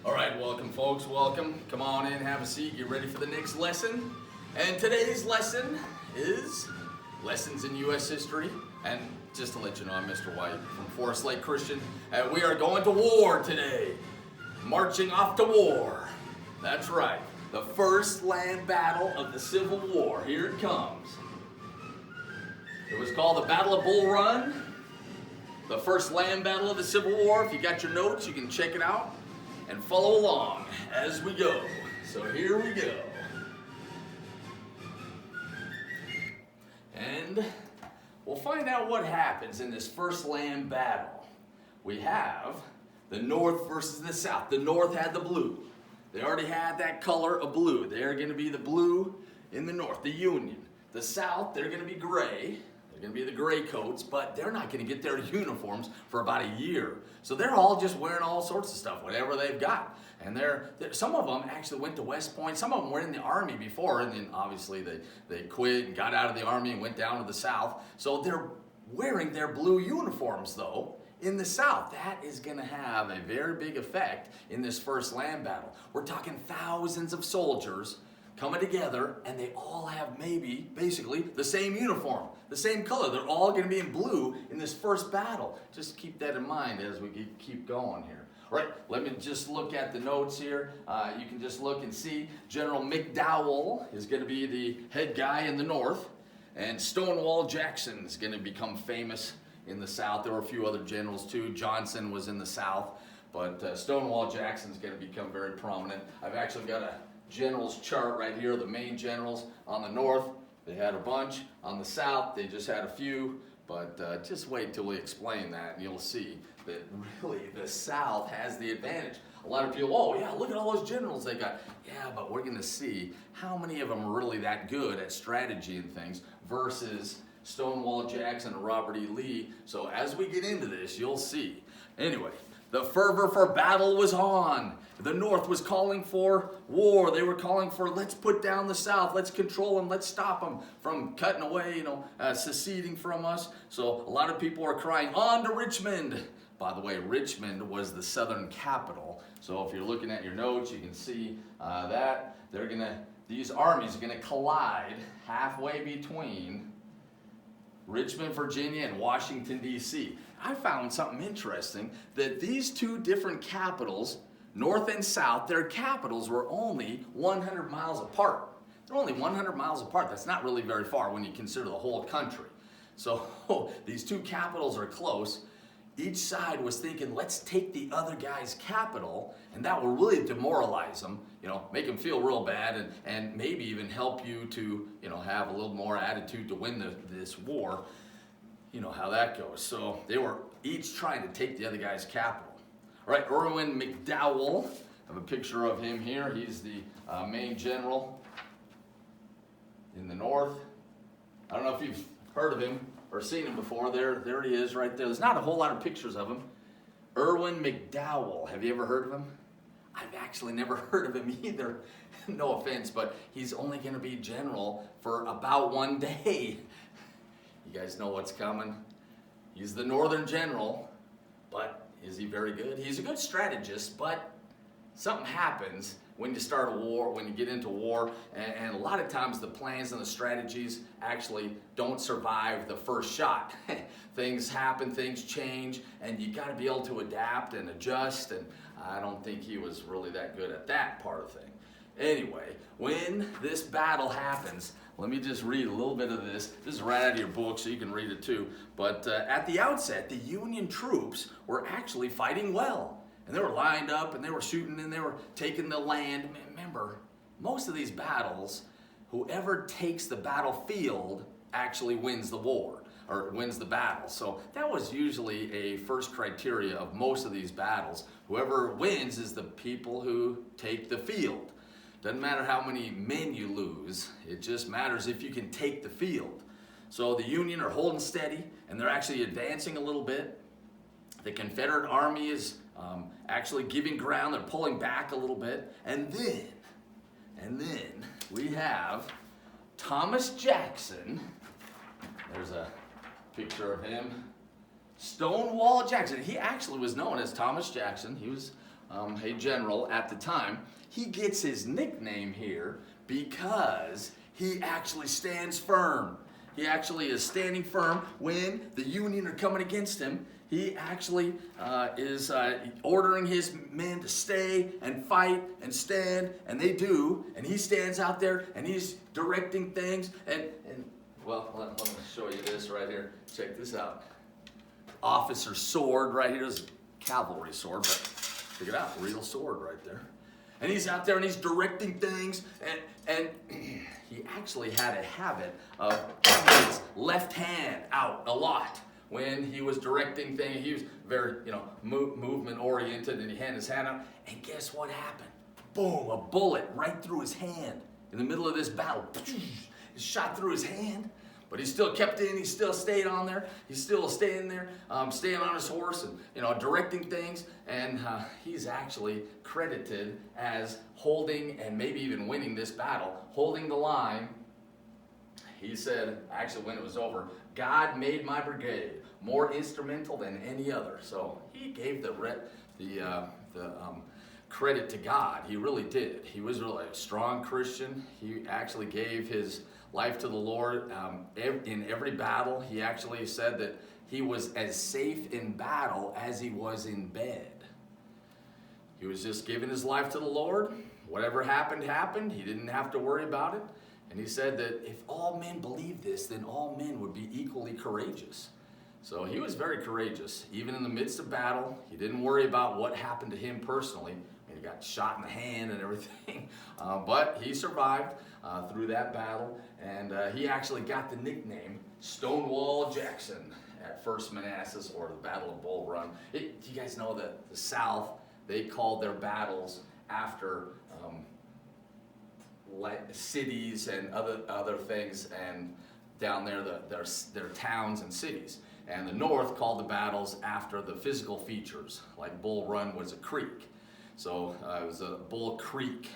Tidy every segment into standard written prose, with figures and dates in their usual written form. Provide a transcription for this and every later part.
All right, welcome folks, welcome. Come on in, have a seat, get ready for the next lesson. And today's lesson is Lessons in U.S. History. And just to let you know, I'm Mr. White from Forest Lake Christian. And we are going to war today. Marching off to war. That's right, the first land battle of the Civil War. Here it comes. It was called the Battle of Bull Run. The first land battle of the Civil War. If you got your notes, you can check it out and follow along as we go. So here we go. And we'll find out what happens in this first land battle. We have the North versus the South. The North had the blue. They already had that color of blue. They're going to be the blue in the North, the Union. The South, they're going to be gray. They're going to be the gray coats, but they're not going to get their uniforms for about a year. So they're all just wearing all sorts of stuff, whatever they've got. And some of them actually went to West Point. Some of them were in the Army before, and then obviously they quit and got out of the Army and went down to the South. So they're wearing their blue uniforms, though, in the South. That is going to have a very big effect in this first land battle. We're talking thousands of soldiers coming together, and they all have basically the same uniform, the same color. They're all going to be in blue in this first battle. Just keep that in mind as we keep going here. All right, let me just look at the notes here. You can just look and see General McDowell is going to be the head guy in the North, and Stonewall Jackson is going to become famous in the South. There were a few other generals too. Johnson was in the South, but Stonewall Jackson is going to become very prominent. I've actually got a generals chart right here, the main generals. On the North, they had a bunch. On the South, they just had a few. But just wait till we explain that, and you'll see that really the South has the advantage. A lot of people, oh yeah, look at all those generals they got. Yeah, but we're going to see how many of them are really that good at strategy and things versus Stonewall Jackson and Robert E. Lee. So as we get into this, you'll see. Anyway, the fervor for battle was on. The North was calling for war. They were calling for, let's put down the South. Let's control them. Let's stop them from cutting away, seceding from us. So a lot of people are crying, on to Richmond. By the way, Richmond was the Southern capital. So if you're looking at your notes, you can see that these armies are going to collide halfway between Richmond, Virginia, and Washington, D.C. I found something interesting, that these two different capitals, North and South, their capitals were only 100 miles apart. They're only 100 miles apart. That's not really very far when you consider the whole country. So these two capitals are close. Each side was thinking, let's take the other guy's capital, and that will really demoralize them, make them feel real bad, and maybe even help you to, have a little more attitude to win this war. You know how that goes. So they were each trying to take the other guy's capital. All right, Irwin McDowell, I have a picture of him here. He's the main general in the North. I don't know if you've heard of him or seen him before. There he is right there. There's not a whole lot of pictures of him. Irwin McDowell, have you ever heard of him? I've actually never heard of him either. No offense, but he's only going to be general for about one day. You guys know what's coming. He's the Northern general, but is he very good? He's a good strategist, but something happens when you start a war, when you get into war, and a lot of times the plans and the strategies actually don't survive the first shot. Things happen, things change, and you got to be able to adapt and adjust, and I don't think he was really that good at that part of thing. Anyway, when this battle happens, let me just read a little bit of this. This is right out of your book, so you can read it too. But at the outset, the Union troops were actually fighting well. And they were lined up, and they were shooting, and they were taking the land. Remember, most of these battles, whoever takes the battlefield actually wins the war, or wins the battle. So that was usually a first criteria of most of these battles. Whoever wins is the people who take the field. Doesn't matter how many men you lose, it just matters if you can take the field. So the Union are holding steady, and they're actually advancing a little bit. The Confederate Army is actually giving ground. They're pulling back a little bit. And then we have Thomas Jackson. There's a picture of him. Stonewall Jackson. He actually was known as Thomas Jackson. He was a general at the time. He gets his nickname here because he actually stands firm. He actually is standing firm when the Union are coming against him. He actually is ordering his men to stay and fight and stand, and they do. And he stands out there and he's directing things. And well, let me show you this right here. Check this out. Officer's sword right here is a cavalry sword, but check it out, real sword right there. And he's out there and he's directing things, and he actually had a habit of having his left hand out a lot when he was directing things. He was very, movement oriented, and he had his hand out. And guess what happened? Boom, a bullet right through his hand in the middle of this battle. It shot through his hand. But he still kept in, he still stayed on there. He's still staying there, staying on his horse and, directing things. And he's actually credited as holding and maybe even winning this battle, holding the line. He said, actually when it was over, God made my brigade more instrumental than any other. So he gave the credit to God. He really did. He was really a strong Christian. He actually gave his life to the Lord in every battle. He actually said that he was as safe in battle as he was in bed. He was just giving his life to the Lord. Whatever happened, happened. He didn't have to worry about it. And he said that if all men believed this, then all men would be equally courageous. So he was very courageous. Even in the midst of battle, he didn't worry about what happened to him personally. He got shot in the hand and everything, but he survived through that battle, and he actually got the nickname Stonewall Jackson at First Manassas, or the Battle of Bull Run. You guys know that the South, they called their battles after cities and other things, and down there their towns and cities. And the North called the battles after the physical features, like Bull Run was a creek. So it was a Bull Creek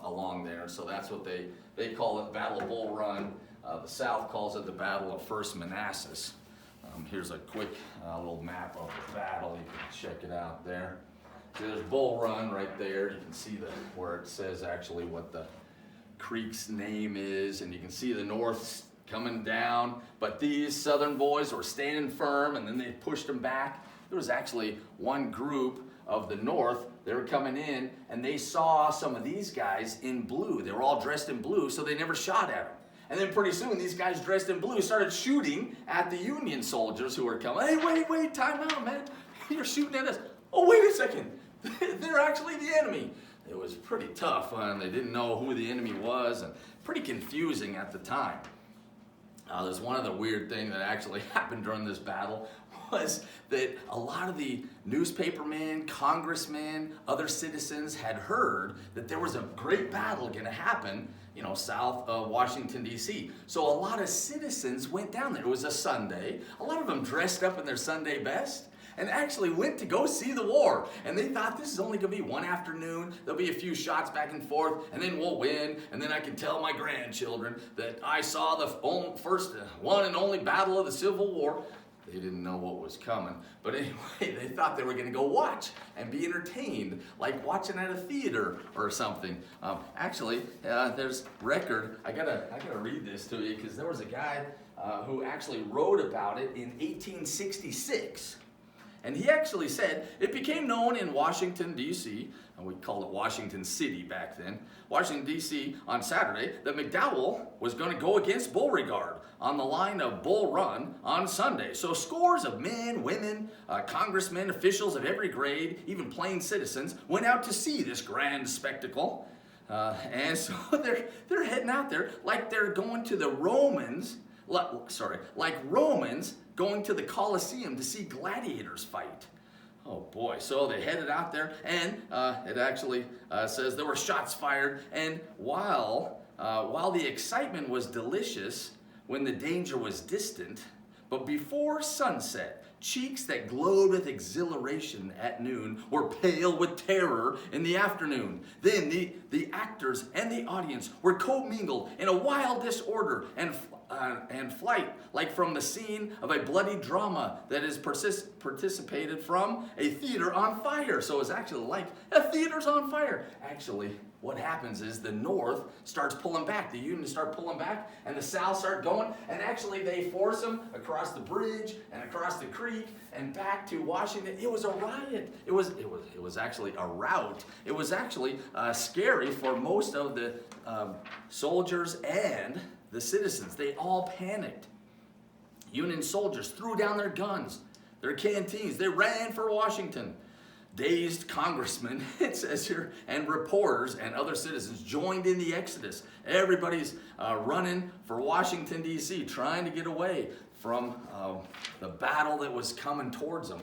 along there, so that's what they call it, Battle of Bull Run. The South calls it the Battle of First Manassas. Here's a quick little map of the battle. You can check it out there. So there's Bull Run right there. You can see where it says actually what the creek's name is, and you can see the North coming down. But these Southern boys were standing firm, and then they pushed them back. There was actually one group of the North. They were coming in, and they saw some of these guys in blue. They were all dressed in blue, so they never shot at them. And then pretty soon, these guys dressed in blue started shooting at the Union soldiers who were coming. Hey, wait, time out, man. You're shooting at us. Oh, wait a second. They're actually the enemy. It was pretty tough, and they didn't know who the enemy was, and pretty confusing at the time. There's one other weird thing that actually happened during this battle, was that a lot of the newspapermen, congressmen, other citizens had heard that there was a great battle going to happen, south of Washington, D.C. So a lot of citizens went down there. It was a Sunday. A lot of them dressed up in their Sunday best and actually went to go see the war. And they thought this is only going to be one afternoon. There'll be a few shots back and forth, and then we'll win. And then I can tell my grandchildren that I saw the first one and only battle of the Civil War. They didn't know what was coming. But anyway, they thought they were going to go watch and be entertained, like watching at a theater or something. Actually, there's record. I gotta read this to you, because there was a guy who actually wrote about it in 1866. And he actually said, it became known in Washington, D.C., and we called it Washington City back then, Washington, D.C., on Saturday, that McDowell was going to go against Beauregard on the line of Bull Run on Sunday. So scores of men, women, congressmen, officials of every grade, even plain citizens, went out to see this grand spectacle. And so they're heading out there like they're going to the Romans, like Romans going to the Colosseum to see gladiators fight. Oh boy, so they headed out there, and it actually says there were shots fired, and while the excitement was delicious, when the danger was distant, but before sunset, cheeks that glowed with exhilaration at noon were pale with terror in the afternoon. Then the actors and the audience were commingled in a wild disorder, and and flight, like from the scene of a bloody drama that is participated from a theater on fire. So it's actually like a theater's on fire. Actually, what happens is the North starts pulling back. The Unions start pulling back, and the South start going. And actually, they force them across the bridge and across the creek and back to Washington. It was a riot. It was actually a rout. It was actually scary for most of the soldiers and the citizens. They all panicked. Union soldiers threw down their guns, their canteens. They ran for Washington. Dazed congressmen, it says here, and reporters and other citizens joined in the exodus. Everybody's running for Washington, D.C., trying to get away from the battle that was coming towards them.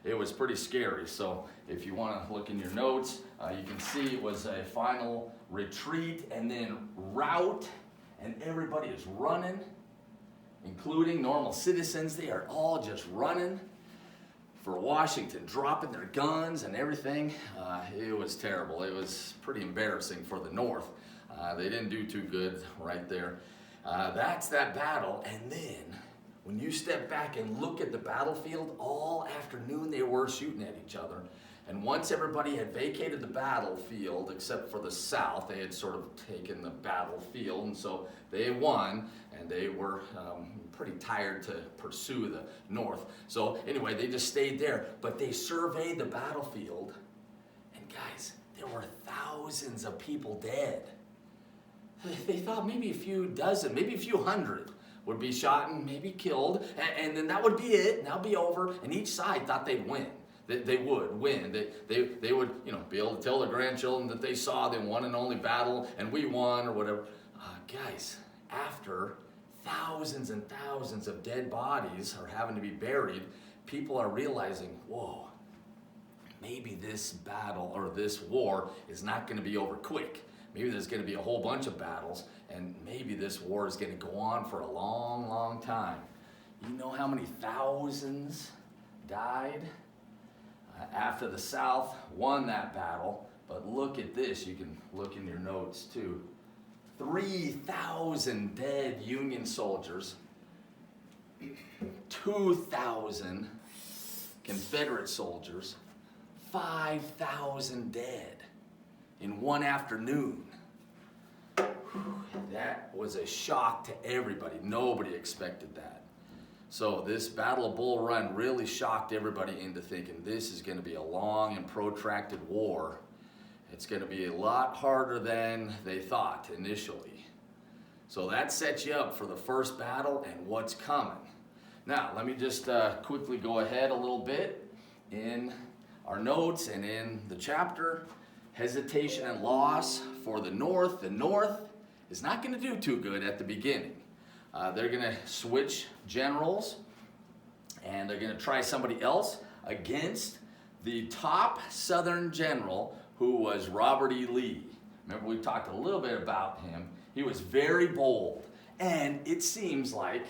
It was pretty scary. So if you want to look in your notes, you can see it was a final retreat and then rout, and everybody is running, including normal citizens. They are all just running for Washington, dropping their guns and everything. It was terrible. It was pretty embarrassing for the North. They didn't do too good right there. That's that battle. And then when you step back and look at the battlefield, all afternoon they were shooting at each other. And once everybody had vacated the battlefield, except for the South, they had sort of taken the battlefield, and so they won, and they were pretty tired to pursue the North. So anyway, they just stayed there, but they surveyed the battlefield, and guys, there were thousands of people dead. They thought maybe a few dozen, maybe a few hundred would be shot and maybe killed, and then that would be it, and that would be over, and each side thought they'd win. They would win. They would, be able to tell their grandchildren that they saw the one and only battle and we won or whatever. Guys, after thousands and thousands of dead bodies are having to be buried, people are realizing, whoa, maybe this battle or this war is not going to be over quick. Maybe there's going to be a whole bunch of battles, and maybe this war is going to go on for a long, long time. You know how many thousands died after the South won that battle? But look at this. You can look in your notes too. 3,000 dead Union soldiers, 2,000 Confederate soldiers, 5,000 dead in one afternoon. That was a shock to everybody. Nobody expected that. So this Battle of Bull Run really shocked everybody into thinking this is going to be a long and protracted war. It's going to be a lot harder than they thought initially. So that sets you up for the first battle and what's coming. Now, let me just quickly go ahead a little bit in our notes and in the chapter. Hesitation and loss for the North. The North is not going to do too good at the beginning. They're going to switch generals, and they're going to try somebody else against the top Southern general, who was Robert E. Lee. Remember, we talked a little bit about him. He was very bold, and it seems like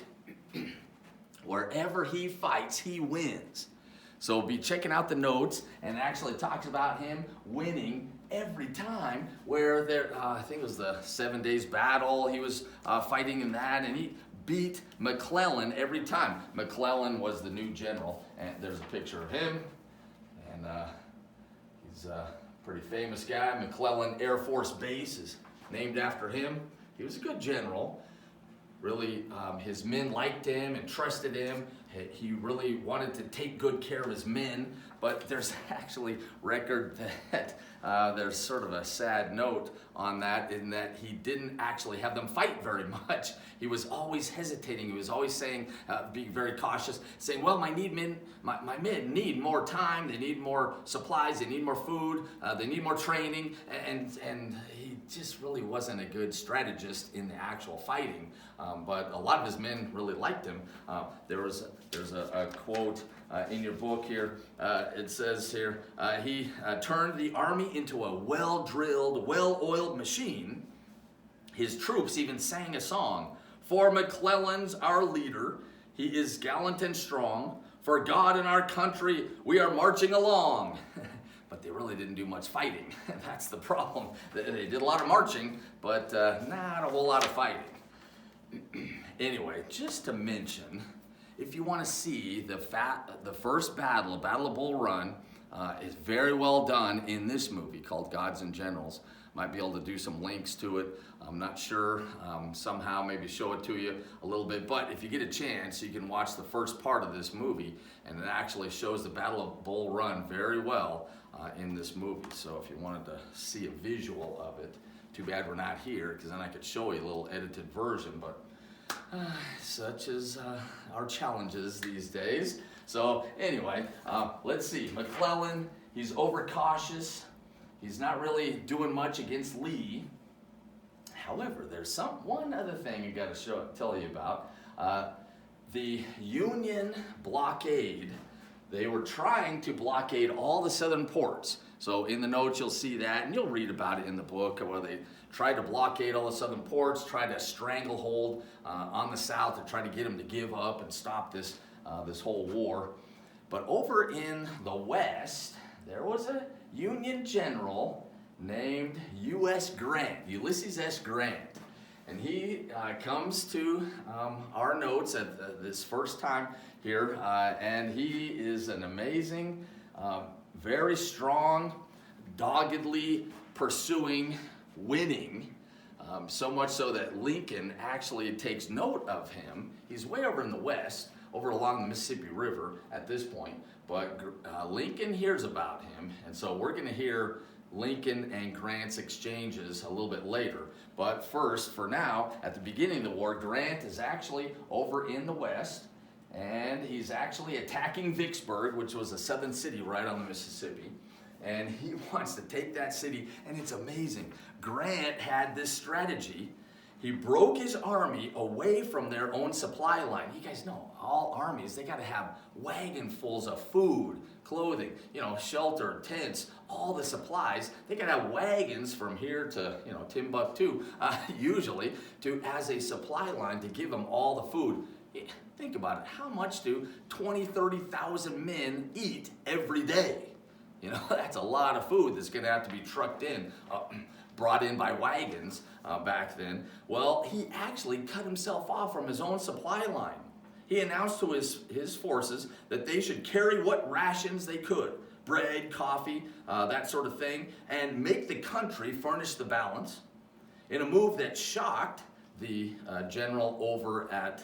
wherever he fights, he wins. So be checking out the notes, and it actually talks about him winning every time where there, I think it was the 7 Days Battle, he was fighting in that, and he beat McClellan every time. McClellan was the new general, and there's a picture of him, and he's a pretty famous guy. McClellan Air Force Base is named after him. He was a good general. Really, his men liked him and trusted him. He really wanted to take good care of his men, but there's actually record that there's sort of a sad note on that, in that he didn't actually have them fight very much. He was always hesitating. He was always saying, being very cautious, saying, well, my men need more time, they need more supplies, they need more food, they need more training, and he just really wasn't a good strategist in the actual fighting. But a lot of his men really liked him. There's a quote in your book here. It says here, he turned the army into a well-drilled, well-oiled machine. His troops even sang a song. For McClellan's our leader, he is gallant and strong. For God and our country, we are marching along. But they really didn't do much fighting. That's the problem. They did a lot of marching, but not a whole lot of fighting. Anyway, just to mention, if you want to see the first battle, Battle of Bull Run, is very well done in this movie called Gods and Generals. Might be able to do some links to it. I'm not sure. Somehow maybe show it to you a little bit. But if you get a chance, you can watch the first part of this movie, and it actually shows the Battle of Bull Run very well in this movie. So if you wanted to see a visual of it, too bad we're not here, because then I could show you a little edited version. But such is our challenges these days. So anyway, let's see. McClellan, he's overcautious. He's not really doing much against Lee. However, there's one other thing I got to tell you about. The Union blockade. They were trying to blockade all the southern ports. So in the notes you'll see that, and you'll read about it in the book, where they tried to blockade all the southern ports, tried to stranglehold on the south to try to get them to give up and stop this whole war. But over in the west, there was a Union general named U.S. Grant, Ulysses S. Grant. And he comes to our notes at this first time here, and he is an amazing, very strong, doggedly pursuing, winning, so much so that Lincoln actually takes note of him. He's way over in the west, over along the Mississippi River at this point, but Lincoln hears about him, and so we're going to hear Lincoln and Grant's exchanges a little bit later. But first, for now, at the beginning of the war, Grant is actually over in the west, and he's actually attacking Vicksburg, which was a southern city right on the Mississippi. And he wants to take that city, and it's amazing. Grant had this strategy. He broke his army away from their own supply line. You guys know, all armies, they got to have wagonfuls of food, clothing, shelter, tents, all the supplies. They got to have wagons from here to, Timbuktu, usually, as a supply line to give them all the food. Think about it. How much do 20,000, 30,000 men eat every day? That's a lot of food that's going to have to be trucked in, brought in by wagons back then. Well, he actually cut himself off from his own supply line. He announced to his forces that they should carry what rations they could, bread, coffee, that sort of thing, and make the country furnish the balance. In a move that shocked the general over at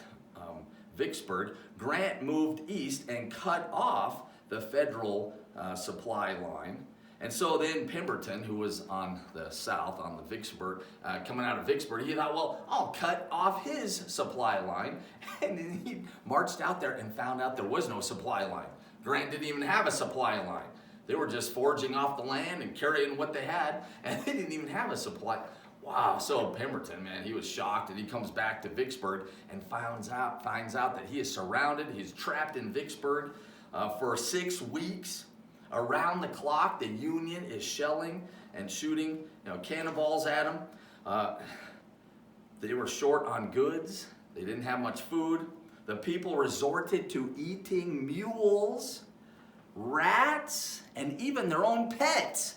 Vicksburg, Grant moved east and cut off the federal supply line. And so then Pemberton, who was on the south, on the Vicksburg, coming out of Vicksburg, he thought, well, I'll cut off his supply line. And then he marched out there and found out there was no supply line. Grant didn't even have a supply line. They were just foraging off the land and carrying what they had, and they didn't even have a supply. Wow, so Pemberton, man, he was shocked, and he comes back to Vicksburg and finds out that he is surrounded, he's trapped in Vicksburg for 6 weeks. Around the clock, the Union is shelling and shooting, cannonballs at them. They were short on goods. They didn't have much food. The people resorted to eating mules, rats, and even their own pets.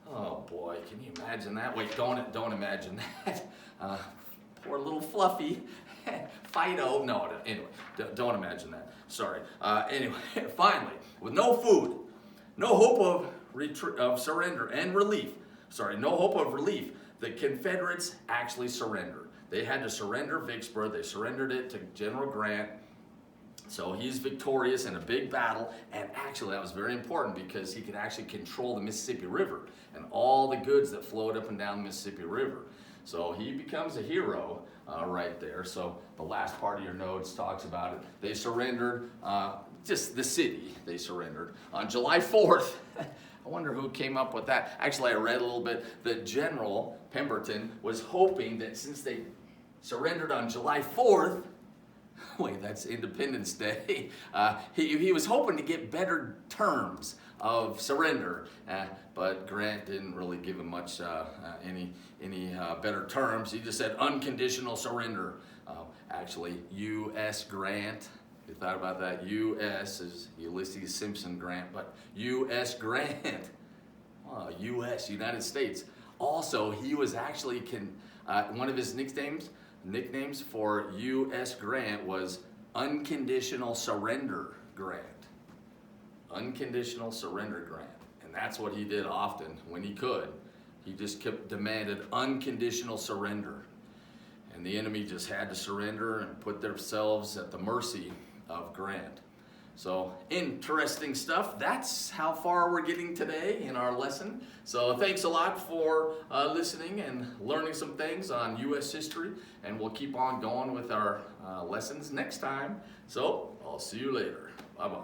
Oh boy, can you imagine that? Wait, don't imagine that. Poor little Fluffy. Fido. No, anyway, don't imagine that. Sorry. Anyway, finally, with no food, no hope of surrender and relief. No hope of relief. The Confederates actually surrendered. They had to surrender Vicksburg. They surrendered it to General Grant. So he's victorious in a big battle, and actually that was very important because he could actually control the Mississippi River and all the goods that flowed up and down the Mississippi River. So he becomes a hero right there. So the last part of your notes talks about it. They surrendered, just the city they surrendered. On July 4th, I wonder who came up with that. Actually, I read a little bit that General Pemberton was hoping that since they surrendered on July 4th, wait, that's Independence Day. He was hoping to get better terms of surrender, but Grant didn't really give him much any better terms. He just said unconditional surrender. Actually, U.S. Grant. You thought about that? U.S. is Ulysses Simpson Grant, but U.S. Grant. U.S. United States. Also, he was actually one of his nicknames nicknames for U.S. Grant was Unconditional Surrender Grant. Unconditional Surrender Grant. And that's what he did often when he could. He just kept demanded unconditional surrender. And the enemy just had to surrender and put themselves at the mercy of Grant. So interesting stuff. That's how far we're getting today in our lesson. So thanks a lot for listening and learning some things on U.S. history. And we'll keep on going with our lessons next time. So I'll see you later. Bye-bye.